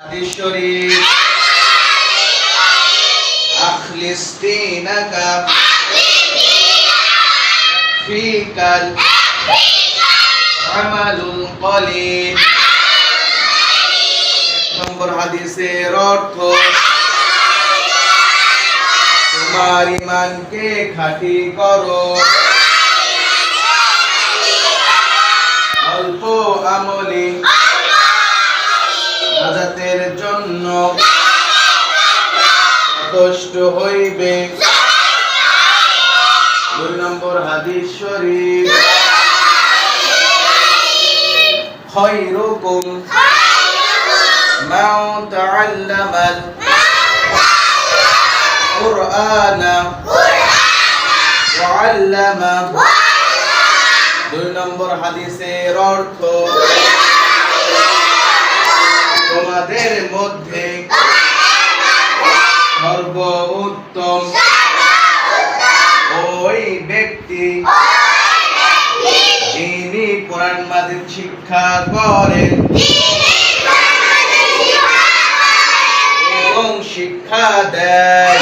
হাদিস শরীফ আখলিস দীনাকা ফিকাল আমালুল কলিল। এক নম্বর হাদিসের অর্থ, তোমার ঈমানকে খাঁটি করো, অল্প আমলে নাজাতের জন্য যথেষ্ট হইবে। দুই নম্বর হাদিস শরীফ, খায়রুকুম মান তাআল্লামাল কুরআনা ওয়া আল্লামা। দুই নম্বর হাদিসের অর্থ, তোমাদের মধ্যে সর্বোত্তম ওই ব্যক্তি যিনি কোরআন মাজিদ শিক্ষা করেন এবং শিক্ষা দেন।